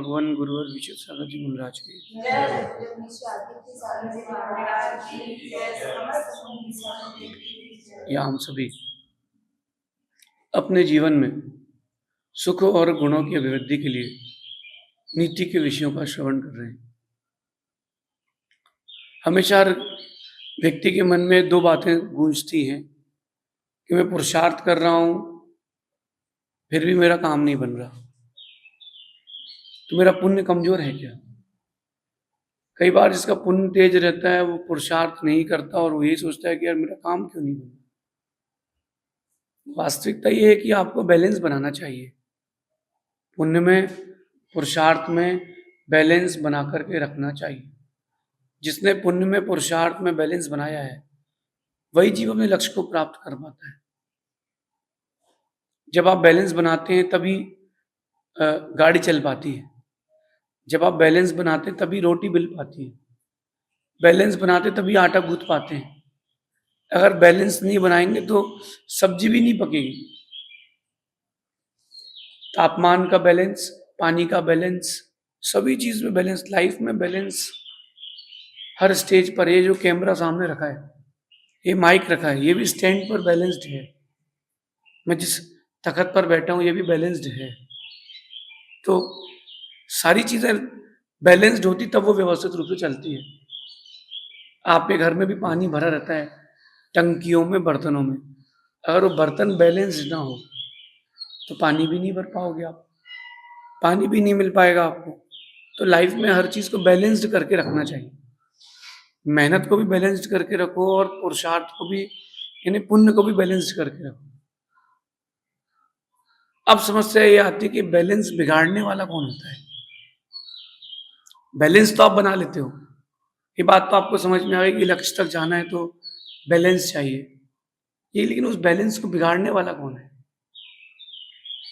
भगवान गुरुवर विशुद्ध सागर जी महाराज की। या हम सभी अपने जीवन में सुख और गुणों की अभिवृद्धि के लिए नीति के विषयों का श्रवण कर रहे हैं। हमेशा हर व्यक्ति के मन में दो बातें गूंजती हैं कि मैं पुरुषार्थ कर रहा हूं, फिर भी मेरा काम नहीं बन रहा, तो मेरा पुण्य कमजोर है क्या? कई बार जिसका पुण्य तेज रहता है वो पुरुषार्थ नहीं करता और वो यही सोचता है कि यार मेरा काम क्यों नहीं बन रहा। वास्तविकता ये है कि आपको बैलेंस बनाना चाहिए। पुण्य में, पुरुषार्थ में बैलेंस बना करके रखना चाहिए। जिसने पुण्य में, पुरुषार्थ में बैलेंस बनाया है वही जीव अपने लक्ष्य को प्राप्त कर पाता है। जब आप बैलेंस बनाते हैं तभी गाड़ी चल पाती है। जब आप बैलेंस बनाते हैं तभी रोटी मिल पाती है। बैलेंस बनाते तभी आटा गूंथ पाते हैं। अगर बैलेंस नहीं बनाएंगे तो सब्जी भी नहीं पकेगी। तापमान का बैलेंस, पानी का बैलेंस, सभी चीज में बैलेंस, लाइफ में बैलेंस हर स्टेज पर। ये जो कैमरा सामने रखा है, ये माइक रखा है, ये भी स्टैंड पर बैलेंस्ड है। मैं जिस तखत पर बैठा हूं ये भी बैलेंस्ड है। तो सारी चीजें बैलेंस्ड होती तब वो व्यवस्थित रूप से चलती है। आपके घर में भी पानी भरा रहता है टंकियों में, बर्तनों में। अगर वो बर्तन बैलेंस्ड ना हो तो पानी भी नहीं भर पाओगे आप, पानी भी नहीं मिल पाएगा आपको। तो लाइफ में हर चीज को बैलेंस्ड करके रखना चाहिए। मेहनत को भी बैलेंस्ड करके रखो और पुरुषार्थ को भी, यानी पुण्य को भी बैलेंस्ड करके रखो। अब समस्या ये आती है कि बैलेंस बिगाड़ने वाला कौन होता है? बैलेंस तो आप बना लेते हो, ये बात तो आपको समझ में आ गई कि लक्ष्य तक जाना है तो बैलेंस चाहिए ये, लेकिन उस बैलेंस को बिगाड़ने वाला कौन है?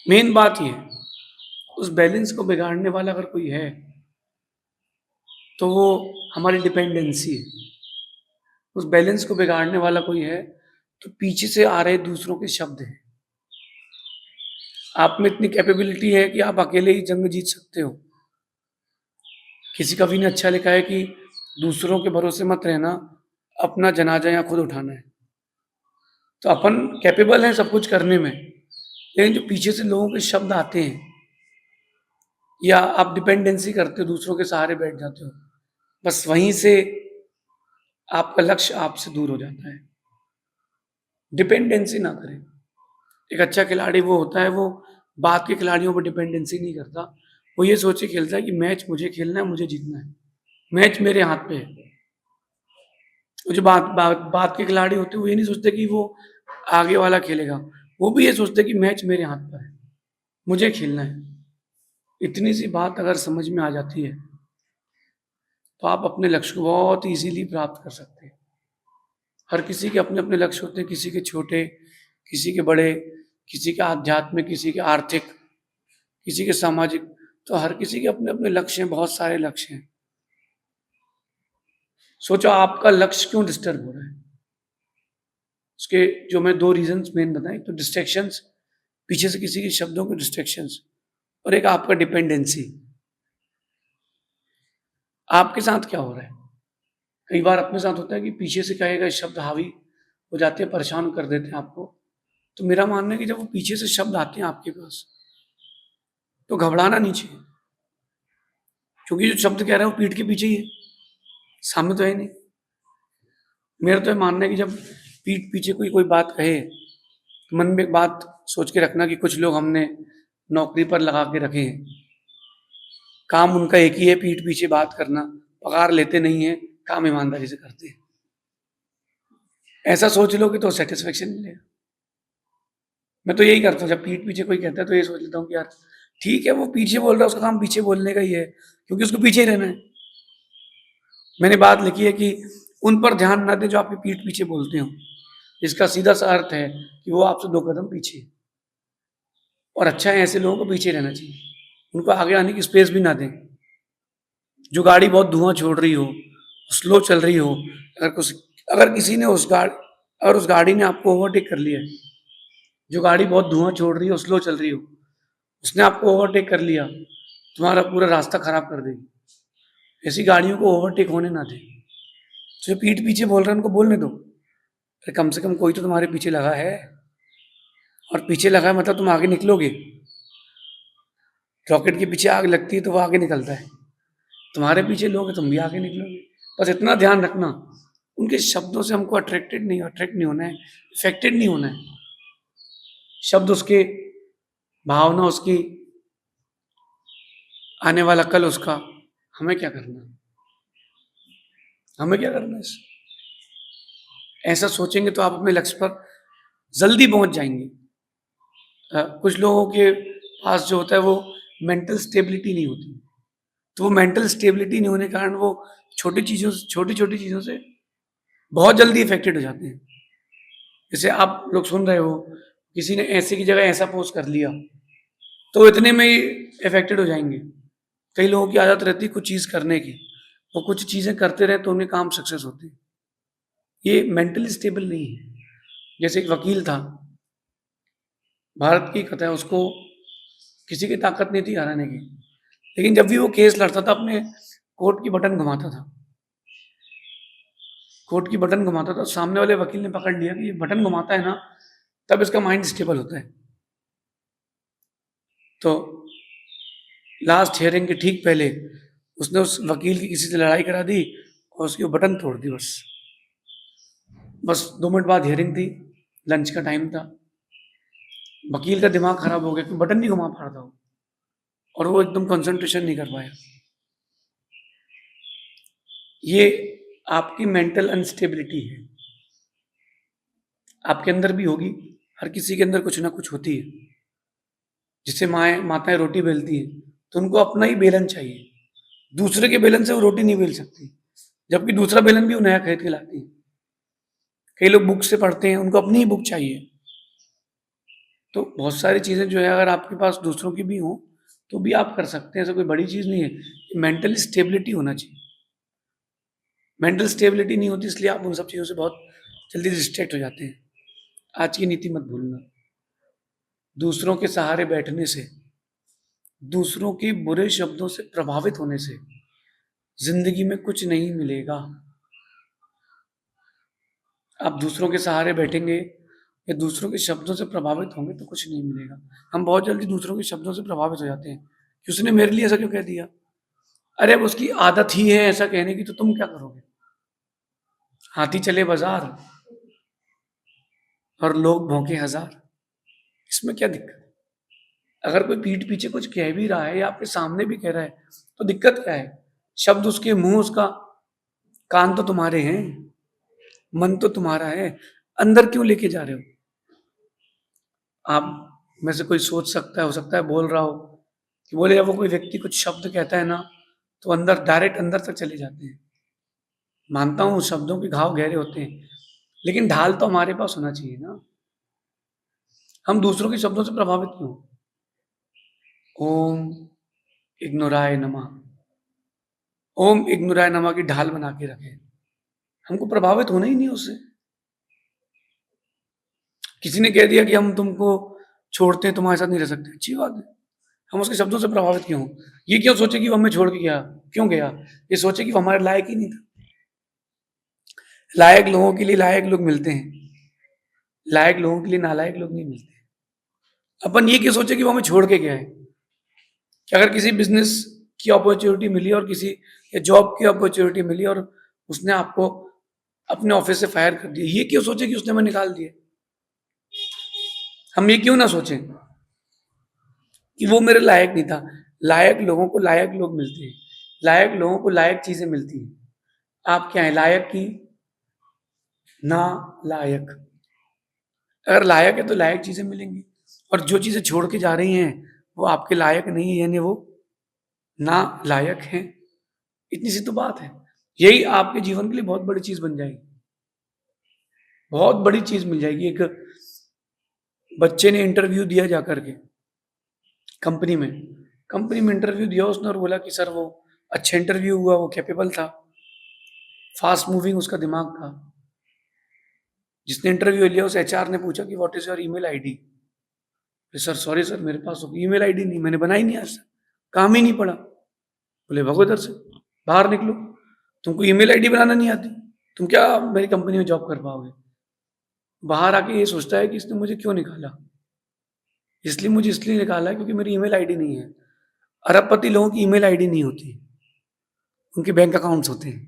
मेन बात ये, उस बैलेंस को बिगाड़ने वाला अगर कोई है तो वो हमारी डिपेंडेंसी है। उस बैलेंस को बिगाड़ने वाला कोई है तो पीछे से आ रहे दूसरों के शब्द हैं। आप में इतनी कैपेबिलिटी है कि आप अकेले ही जंग जीत सकते हो। किसी कवि ने अच्छा लिखा है कि दूसरों के भरोसे मत रहना, अपना जनाजा या खुद उठाना है। तो अपन कैपेबल हैं सब कुछ करने में, लेकिन जो पीछे से लोगों के शब्द आते हैं या आप डिपेंडेंसी करते हो, दूसरों के सहारे बैठ जाते हो, बस वहीं से आपका लक्ष्य आपसे दूर हो जाता है। डिपेंडेंसी ना करें। एक अच्छा खिलाड़ी वो होता है, वो बात के खिलाड़ियों पर डिपेंडेंसी नहीं करता। वो ये सोच के खेलता है कि मैच मुझे खेलना है, मुझे जीतना है, मैच मेरे हाथ पे है। वो जो बात के खिलाड़ी होते हैं वो ये नहीं सोचते कि वो आगे वाला खेलेगा, वो भी ये सोचते कि मैच मेरे हाथ पर है, मुझे खेलना है। इतनी सी बात अगर समझ में आ जाती है तो आप अपने लक्ष्य को बहुत इजीली प्राप्त कर सकते हैं। हर किसी के अपने अपने लक्ष्य होते हैं, किसी के छोटे, किसी के बड़े, किसी के आध्यात्मिक, किसी के आर्थिक, किसी के सामाजिक। तो हर किसी के अपने अपने लक्ष्य हैं, बहुत सारे लक्ष्य हैं। सोचो आपका लक्ष्य क्यों डिस्टर्ब हो रहा है? उसके जो मैं दो रीजंस मेन बताएं, तो डिस्ट्रैक्शंस, पीछे से किसी के शब्दों के डिस्ट्रैक्शंस, और एक आपका डिपेंडेंसी। आपके साथ क्या हो रहा है? कई बार अपने साथ होता है कि पीछे से कहेगा शब्द हावी हो जाते हैं, परेशान कर देते हैं आपको। तो मेरा मानना है कि जब वो पीछे से शब्द आते हैं आपके पास तो घबराना नहीं चाहिए, क्योंकि जो शब्द कह रहा है वो पीठ के पीछे ही है, सामने तो है नहीं। मेरा तो मानना है कि जब पीठ पीछे कोई बात कहे तो मन में एक बात सोच के रखना कि कुछ लोग हमने नौकरी पर लगा के रखे हैं, काम उनका एक ही है, पीठ पीछे बात करना, पगार लेते नहीं है, काम ईमानदारी से करते हैं। ऐसा सोच लो कि तो सेटिस्फेक्शन मिलेगा। मैं तो यही करता हूँ, जब पीठ पीछे कोई कहता है तो ये सोच लेता हूँ कि यार ठीक है, वो पीछे बोल रहा है, उसका काम पीछे बोलने का ही है, क्योंकि उसको पीछे ही रहना है। मैंने बात लिखी है कि उन पर ध्यान ना दे जो आपकी पीठ पीछे बोलते हो। इसका सीधा सा अर्थ है कि वो आपसे दो कदम पीछे, और अच्छा है ऐसे लोगों को पीछे रहना चाहिए, उनको आगे आने की स्पेस भी ना दें। जो गाड़ी बहुत धुआं छोड़ रही हो, स्लो चल रही हो, अगर किसी ने उस गाड़ी ने आपको ओवरटेक कर लिया है, जो गाड़ी बहुत धुआं छोड़ रही हो, स्लो चल रही हो, उसने आपको ओवरटेक कर लिया, तुम्हारा पूरा रास्ता खराब कर देगी। ऐसी गाड़ियों को ओवरटेक होने ना दे। जो पीठ पीछे बोल रहे हैं उनको बोलने दो, अरे कम से कम कोई तो तुम्हारे पीछे लगा है, और पीछे लगा है मतलब तुम आगे निकलोगे। रॉकेट के पीछे आग लगती है तो वो आगे निकलता है, तुम्हारे पीछे लोगे तुम भी आगे निकलोगे। बस इतना ध्यान रखना, उनके शब्दों से हमको अट्रैक्ट नहीं होना है, इफेक्टेड नहीं होना है। शब्द उसके, भावना उसकी, आने वाला कल उसका, हमें क्या करना, हमें क्या करना है इससे? ऐसा सोचेंगे तो आप अपने लक्ष्य पर जल्दी पहुंच जाएंगे। कुछ लोगों के पास जो होता है वो मेंटल स्टेबिलिटी नहीं होती, तो वो मेंटल स्टेबिलिटी नहीं होने के कारण वो छोटी छोटी चीज़ों से बहुत जल्दी इफेक्टेड हो जाते हैं। जैसे आप लोग सुन रहे हो, किसी ने ऐसे की जगह ऐसा पोस्ट कर लिया, तो इतने में ही इफेक्टेड हो जाएंगे। कई लोगों की आदत रहती है कुछ चीज़ करने की, वो कुछ चीज़ें करते रहे तो उन्हें काम सक्सेस होते हैं। ये मेंटली स्टेबल नहीं है। जैसे एक वकील था, भारत की कथा है, उसको किसी की ताकत नहीं थी हराने की, लेकिन जब भी वो केस लड़ता था अपने कोर्ट की बटन घुमाता था, कोर्ट की बटन घुमाता था, सामने वाले वकील ने पकड़ लिया कि ये बटन घुमाता है ना, तब इसका माइंड स्टेबल होता है। तो लास्ट हियरिंग के ठीक पहले उसने उस वकील की किसी से लड़ाई करा दी और उसकी वो बटन तोड़ दी। बस 2 मिनट बाद हियरिंग थी, लंच का टाइम था, वकील का दिमाग खराब हो गया कि बटन नहीं घुमा पा रहा था वो, और वो एकदम कंसंट्रेशन नहीं कर पाया। ये आपकी मेंटल अनस्टेबिलिटी है, आपके अंदर भी होगी, हर किसी के अंदर कुछ ना कुछ होती है। जिससे माताएं रोटी बेलती हैं तो उनको अपना ही बेलन चाहिए, दूसरे के बेलन से वो रोटी नहीं बेल सकती, जबकि दूसरा बेलन भी वो नया खरीद के लाती है। कई लोग बुक से पढ़ते हैं, उनको अपनी ही बुक चाहिए। तो बहुत सारी चीज़ें जो है अगर आपके पास दूसरों की भी हो तो भी आप कर सकते हैं, ऐसा कोई बड़ी चीज़ नहीं है। मेंटल स्टेबिलिटी होना चाहिए। मेंटल स्टेबिलिटी नहीं होती इसलिए आप उन सब चीज़ों से बहुत जल्दी डिस्ट्रैक्ट हो जाते हैं। आज की नीति मत भूलना, दूसरों के सहारे बैठने से, दूसरों के बुरे शब्दों से प्रभावित होने से जिंदगी में कुछ नहीं मिलेगा। आप दूसरों के सहारे बैठेंगे या दूसरों के शब्दों से प्रभावित होंगे तो कुछ नहीं मिलेगा। हम बहुत जल्दी दूसरों के शब्दों से प्रभावित हो जाते हैं कि उसने मेरे लिए ऐसा क्यों कह दिया, अरे अब उसकी आदत ही है ऐसा कहने की, तो तुम क्या करोगे? हाथी चले बाजार और लोग भौंके हजार, इसमें क्या दिक्कत? अगर कोई पीठ पीछे कुछ कह भी रहा है या आपके सामने भी कह रहा है तो दिक्कत क्या है? शब्द उसके मुंह उसका, कान तो तुम्हारे हैं, मन तो तुम्हारा है, अंदर क्यों लेके जा रहे हो? आप में से कोई सोच सकता है, हो सकता है बोल रहा हो कि बोले जब वो कोई व्यक्ति कुछ शब्द कहता है ना तो अंदर, डायरेक्ट अंदर तक चले जाते हैं। मानता हूँ शब्दों के घाव गहरे होते हैं, लेकिन ढाल तो हमारे पास होना चाहिए ना। हम दूसरों के शब्दों से प्रभावित क्यों? ओम इग्नोराय नमः, ओम इग्नोराय नमः की ढाल बना के रखे, हमको प्रभावित होना ही नहीं उससे। किसी ने कह दिया कि हम तुमको छोड़ते हैं, तुम्हारे साथ नहीं रह सकते, अच्छी बात है, हम उसके शब्दों से प्रभावित क्यों? ये क्यों सोचे कि वो हमें छोड़ के गया, क्यों गया? ये सोचे कि वो हमारे लायक ही नहीं था। लायक लोगों के लिए लायक लोग मिलते हैं, लायक लोगों के लिए नालायक लोग नहीं मिलते। अपन ये क्यों सोचे कि वो हमें छोड़ के गया है? कि अगर किसी बिजनेस की अपॉर्चुनिटी मिली और किसी जॉब की अपॉर्चुनिटी मिली और उसने आपको अपने ऑफिस से फायर कर दिया, ये क्यों सोचे कि उसने हमें निकाल दिया? हम ये क्यों ना सोचें कि वो मेरे लायक नहीं था? लायक लोगों को लायक लोग मिलते हैं, लायक लोगों को लायक चीजें मिलती हैं। आप क्या है, लायक की ना लायक? अगर लायक है तो लायक चीजें मिलेंगी, और जो चीजें छोड़ के जा रही हैं वो आपके लायक नहीं है, यानी वो ना लायक हैं। इतनी सी तो बात है, यही आपके जीवन के लिए बहुत बड़ी चीज बन जाएगी, बहुत बड़ी चीज मिल जाएगी। एक बच्चे ने इंटरव्यू दिया जाकर के कंपनी में, कंपनी में इंटरव्यू दिया उसने और बोला कि सर वो अच्छा इंटरव्यू हुआ, वो कैपेबल था, फास्ट मूविंग उसका दिमाग था। जिसने इंटरव्यू लिया उस एचआर ने पूछा कि what is your email ID? Sir sorry sir मेरे पास ईमेल आईडी नहीं, मैंने बनाई नहीं आज तक। काम ही नहीं पड़ा। बोले भगो इधर से, बाहर निकलो, तुमको ईमेल आईडी बनाना नहीं आती, तुम क्या मेरी कंपनी में जॉब कर पाओगे। बाहर आके ये सोचता है कि इसने मुझे क्यों निकाला, इसलिए निकाला क्योंकि मेरी ईमेल आईडी नहीं है। अरबपति लोगों की ईमेल आईडी नहीं होती, उनके बैंक अकाउंट्स होते हैं।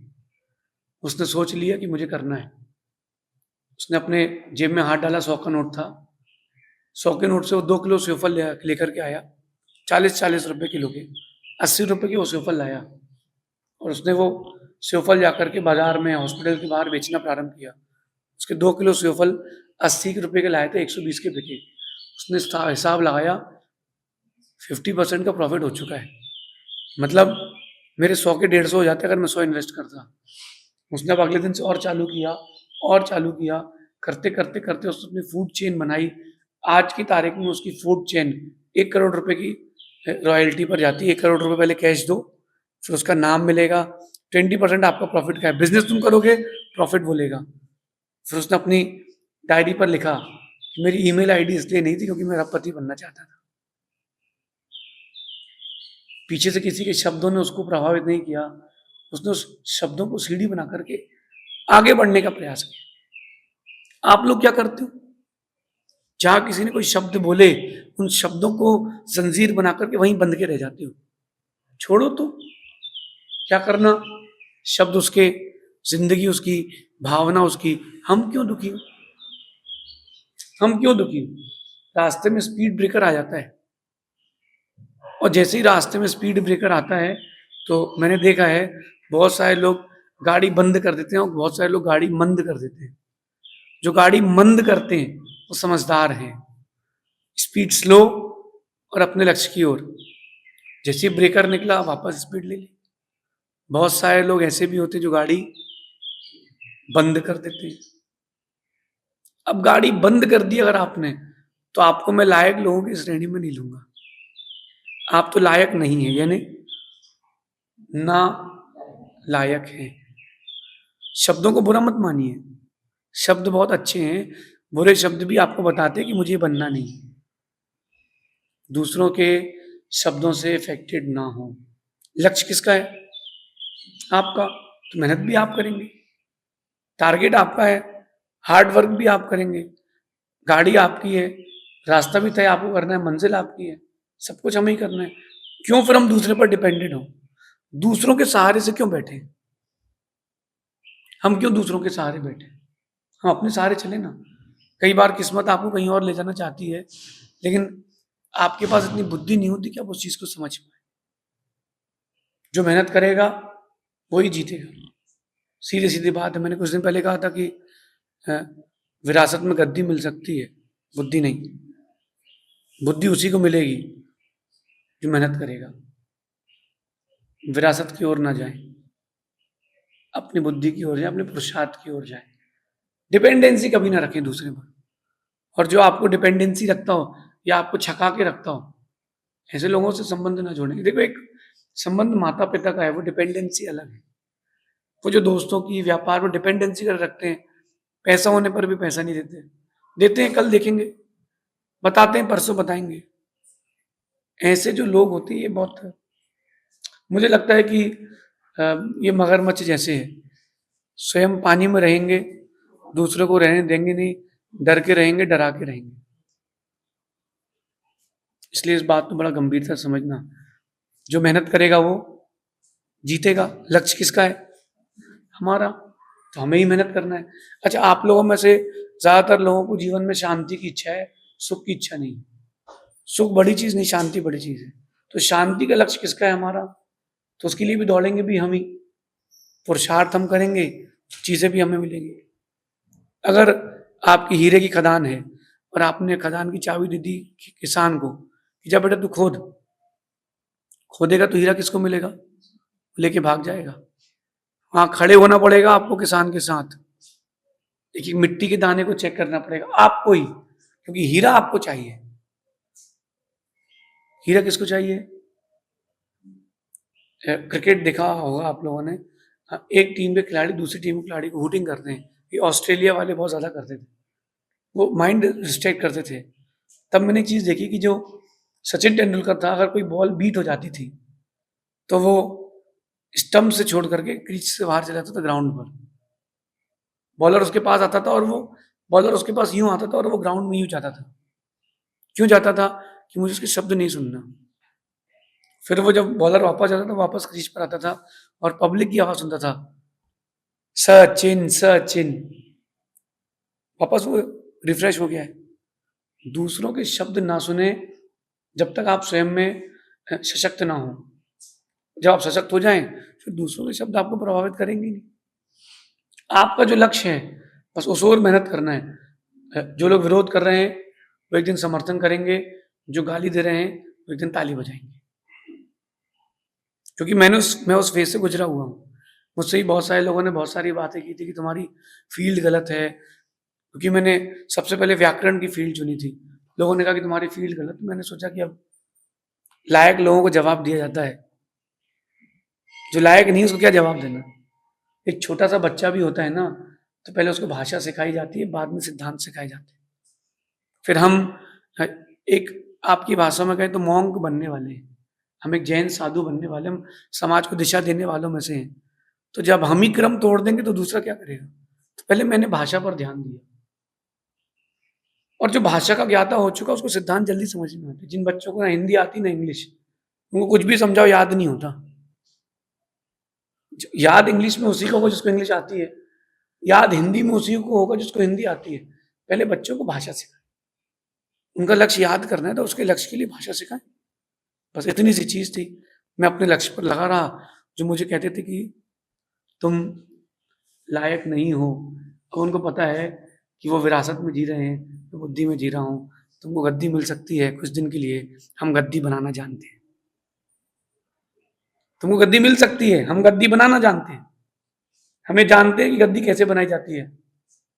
उसने सोच लिया कि मुझे करना है। उसने अपने जेब में हाथ डाला, 100 का नोट था, 100 के नोट से वो 2 किलो सेवफल लेकर के आया, 40-40 रुपए किलो के, 80 रुपए के वो सेवफल लाया, और उसने वो सेवफल जाकर के बाजार में हॉस्पिटल के बाहर बेचना प्रारंभ किया। उसके 2 किलो सेवफल 80 रुपए के लाए थे, 120 के बिके। उसने हिसाब लगाया, 50% का प्रॉफिट हो चुका है, मतलब मेरे 100 के 150 हो जाते अगर मैं 100 इन्वेस्ट करता। उसने अब अगले दिन से और चालू किया, करते करते करते उसने अपनी फूड चेन बनाई। आज की तारीख में उसकी फूड चेन 1 करोड़ रुपए की रॉयल्टी पर जाती है। 1 करोड़ रुपए पहले कैश दो, फिर उसका नाम मिलेगा, 20% आपका प्रॉफिट का है। बिजनेस तुम करोगे, प्रॉफिट बोलेगा। फिर उसने अपनी डायरी पर लिखा कि मेरी ईमेल आईडी इसलिए नहीं थी क्योंकि मैं अरबपति बनना चाहता था। पीछे से किसी के शब्दों ने उसको प्रभावित नहीं किया, उसने उस शब्दों को सीढ़ी बना करके आगे बढ़ने का प्रयास किया। आप लोग क्या करते हो? जहां किसी ने कोई शब्द बोले, उन शब्दों को जंजीर बना करके वहीं बंध के रह जाते हो। छोड़ो तो, क्या करना, शब्द उसके, जिंदगी उसकी, भावना उसकी। हम क्यों दुखी हो? रास्ते में स्पीड ब्रेकर आ जाता है, और जैसे ही रास्ते में स्पीड ब्रेकर आता है तो मैंने देखा है बहुत सारे लोग गाड़ी बंद कर देते हैं और बहुत सारे लोग गाड़ी मंद कर देते हैं। जो गाड़ी मंद करते हैं वो समझदार हैं, स्पीड स्लो और अपने लक्ष्य की ओर। जैसे ही ब्रेकर निकला वापस स्पीड ले ली। बहुत सारे लोग ऐसे भी होते हैं जो गाड़ी बंद कर देते हैं। अब गाड़ी बंद कर दी अगर आपने, तो आपको मैं लायक लोगों की श्रेणी में नहीं लूंगा। आप तो लायक नहीं है, यानी ना लायक है। शब्दों को बुरा मत मानिए, शब्द बहुत अच्छे हैं। बुरे शब्द भी आपको बताते हैं कि मुझे बनना नहीं। दूसरों के शब्दों से इफेक्टेड ना हो। लक्ष्य किसका है? आपका। तो मेहनत भी आप करेंगे, टारगेट आपका है, हार्ड वर्क भी आप करेंगे। गाड़ी आपकी है, रास्ता भी तय आपको करना है, मंजिल आपकी है, सब कुछ हमें ही करना है। क्यों फिर हम दूसरे पर डिपेंडेंट हो? दूसरों के सहारे से क्यों बैठे? हम क्यों दूसरों के सहारे बैठे? हम अपने सहारे चले ना। कई बार किस्मत आपको कहीं और ले जाना चाहती है, लेकिन आपके पास इतनी बुद्धि नहीं होती कि आप उस चीज को समझ पाए। जो मेहनत करेगा वही जीतेगा। सीधी सीधी बात है। मैंने कुछ दिन पहले कहा था कि विरासत में गद्दी मिल सकती है, बुद्धि नहीं। बुद्धि उसी को मिलेगी जो मेहनत करेगा। विरासत की ओर ना जाए, अपनी बुद्धि की ओर जाए, अपने पुरुषार्थ की ओर जाए। डिपेंडेंसी कभी ना रखें दूसरे पर। और जो आपको डिपेंडेंसी रखता हो या आपको छका के रखता हो, ऐसे लोगों से संबंध ना जोड़ें। देखो, एक संबंध माता पिता का है, वो डिपेंडेंसी अलग है। वो जो दोस्तों की, व्यापार में डिपेंडेंसी कर रखते हैं, पैसा होने पर भी पैसा नहीं देते, देते हैं कल देखेंगे, बताते हैं परसों बताएंगे। ऐसे जो लोग होते हैं ये बहुत, मुझे लगता है कि ये मगरमच्छ जैसे है। स्वयं पानी में रहेंगे, दूसरों को रहने देंगे नहीं, डर के रहेंगे, डरा के रहेंगे। इसलिए इस बात को बड़ा गंभीरता से समझना। जो मेहनत करेगा वो जीतेगा। लक्ष्य किसका है? हमारा। तो हमें ही मेहनत करना है। अच्छा, आप लोगों में से ज्यादातर लोगों को जीवन में शांति की इच्छा है, सुख की इच्छा नहीं। सुख बड़ी चीज नहीं, शांति बड़ी चीज है। तो शांति का लक्ष्य किसका है? हमारा। तो उसके लिए भी दौड़ेंगे भी हम ही, पुरुषार्थ हम करेंगे, चीजें भी हमें मिलेंगी। अगर आपकी हीरे की खदान है और आपने खदान की चाबी दे दी किसान को कि जा बेटा तू खोदेगा, तो हीरा किसको मिलेगा? लेके भाग जाएगा। वहां खड़े होना पड़ेगा आपको किसान के साथ, एक मिट्टी के दाने को चेक करना पड़ेगा आपको ही, क्योंकि हीरा आपको चाहिए। हीरा किसको चाहिए? क्रिकेट देखा होगा आप लोगों ने, एक टीम के खिलाड़ी दूसरी टीम के खिलाड़ी को हुटिंग करते हैं। ये ऑस्ट्रेलिया वाले बहुत ज्यादा करते थे, वो माइंड डिस्ट्रैक्ट करते थे। तब मैंने एक चीज देखी कि जो सचिन तेंदुलकर था, अगर कोई बॉल बीट हो जाती थी तो वो स्टंप से छोड़ करके क्रीज से बाहर चला जाता था ग्राउंड पर। बॉलर उसके पास आता था और वो बॉलर उसके पास यूं आता था और वो ग्राउंड में यूं जाता था। क्यों जाता था? कि मुझे उसके शब्द नहीं सुनना। फिर वो जब बॉलर वापस जाता था, वापस क्रीज पर आता था और पब्लिक की आवाज सुनता था, सचिन सचिन। वापस वो रिफ्रेश हो गया है। दूसरों के शब्द ना सुने जब तक आप स्वयं में सशक्त ना हो। जब आप सशक्त हो जाएं, फिर दूसरों के शब्द आपको प्रभावित करेंगे नहीं। आपका जो लक्ष्य है, बस उस ओर मेहनत करना है। जो लोग विरोध कर रहे हैं वो एक दिन समर्थन करेंगे, जो गाली दे रहे हैं वो एक दिन ताली बजाएंगे। क्योंकि मैं उस फेज से गुजरा हुआ हूँ। मुझसे ही बहुत सारे लोगों ने बहुत सारी बातें की थी कि तुम्हारी फील्ड गलत है, क्योंकि मैंने सबसे पहले व्याकरण की फील्ड चुनी थी। लोगों ने कहा कि तुम्हारी फील्ड गलत। मैंने सोचा कि अब लायक लोगों को जवाब दिया जाता है, जो लायक नहीं उसको क्या जवाब देना। एक छोटा सा बच्चा भी होता है ना, तो पहले उसको भाषा सिखाई जाती है, बाद में सिद्धांत सिखाए जाते हैं। फिर हम एक आपकी भाषा में कहें तो मॉन्क बनने वाले हैं, हम एक जैन साधु बनने वाले, हम समाज को दिशा देने वालों में से हैं। तो जब हम ही क्रम तोड़ देंगे तो दूसरा क्या करेगा? तो पहले मैंने भाषा पर ध्यान दिया, और जो भाषा का ज्ञाता हो चुका उसको सिद्धांत जल्दी समझ में आते। जिन बच्चों को ना हिंदी आती ना इंग्लिश, उनको कुछ भी समझाओ याद नहीं होता। याद इंग्लिश में उसी को होगा जिसको इंग्लिश आती है, याद हिंदी में उसी को होगा जिसको हिंदी आती है। पहले बच्चों को भाषा सिखाएं। उनका लक्ष्य याद करना है तो उसके लक्ष्य के लिए भाषा सिखाएं। बस इतनी सी चीज थी। मैं अपने लक्ष्य पर लगा रहा। जो मुझे कहते थे कि तुम लायक नहीं हो, तो उनको पता है कि वो विरासत में जी रहे हैं, मैं बुद्धि में जी रहा हूँ। तुमको गद्दी मिल सकती है कुछ दिन के लिए, हम गद्दी बनाना जानते हैं। तुमको गद्दी मिल सकती है, हम गद्दी बनाना जानते हैं। हमें जानते हैं कि गद्दी कैसे बनाई जाती है,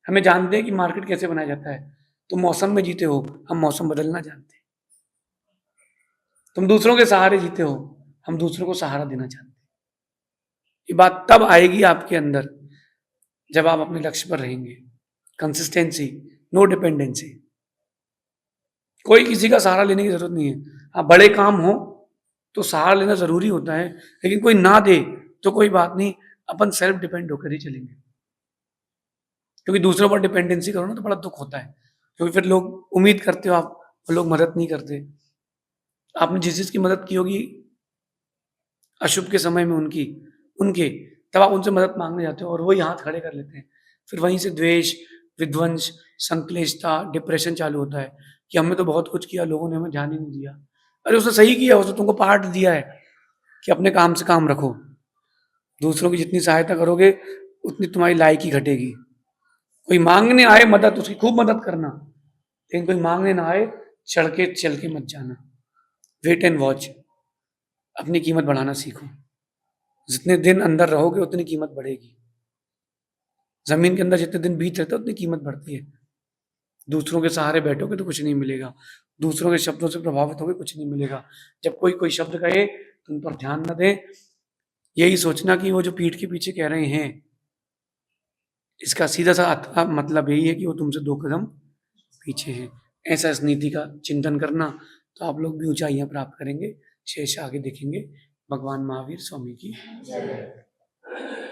हमें जानते हैं कि मार्केट कैसे बनाया जाता है। तुम मौसम में जीते हो, हम मौसम बदलना जानते हैं। तुम दूसरों के सहारे जीते हो, हम दूसरों को सहारा देना जानते हैं। ये बात तब आएगी आपके अंदर जब आप अपने लक्ष्य पर रहेंगे। Consistency, no dependency. कोई किसी का सहारा लेने की जरूरत नहीं है। हाँ, बड़े काम हो तो सहारा लेना जरूरी होता है, लेकिन कोई ना दे तो कोई बात नहीं, अपन सेल्फ डिपेंड होकर ही चलेंगे। क्योंकि दूसरों पर डिपेंडेंसी करो ना तो बड़ा दुख होता है, क्योंकि फिर लोग उम्मीद करते हो आप, और लोग मदद नहीं करते। आपने जिस चीज की मदद की होगी अशुभ के समय में उनकी उनके, तब आप उनसे मदद मांगने जाते हो और वही हाथ खड़े कर लेते हैं। फिर वहीं से द्वेष, विध्वंस, संक्लेशता, डिप्रेशन चालू होता है कि हमने तो बहुत कुछ किया, लोगों ने हमें ध्यान ही नहीं दिया। अरे उसने सही किया, उसने तुमको पाठ दिया है कि अपने काम से काम रखो। दूसरों की जितनी सहायता करोगे उतनी तुम्हारी लायकी घटेगी। कोई मांगने आए मदद, उसकी खूब मदद करना, लेकिन कोई मांगने ना आए चढ़ के चल के मत जाना। Wait and watch. अपनी कीमत बढ़ाना सीखो। जितने दिन अंदर रहोगे उतनी कीमत बढ़ेगी। जमीन के अंदर जितने दिन बीत रहते उतनी कीमत बढ़ती है। दूसरों के सहारे बैठोगे तो कुछ नहीं मिलेगा, दूसरों के शब्दों से प्रभावित होगे कुछ नहीं मिलेगा। जब कोई कोई शब्द कहे तो उन पर ध्यान न दें। यही सोचना कि वो जो पीठ के पीछे कह रहे हैं, इसका सीधा सा मतलब यही है कि वो तुमसे 2 कदम पीछे हैं। ऐसा इस नीति का चिंतन करना तो आप लोग भी ऊंचाइयां प्राप्त करेंगे, शेष आगे देखेंगे। भगवान महावीर स्वामी की जय।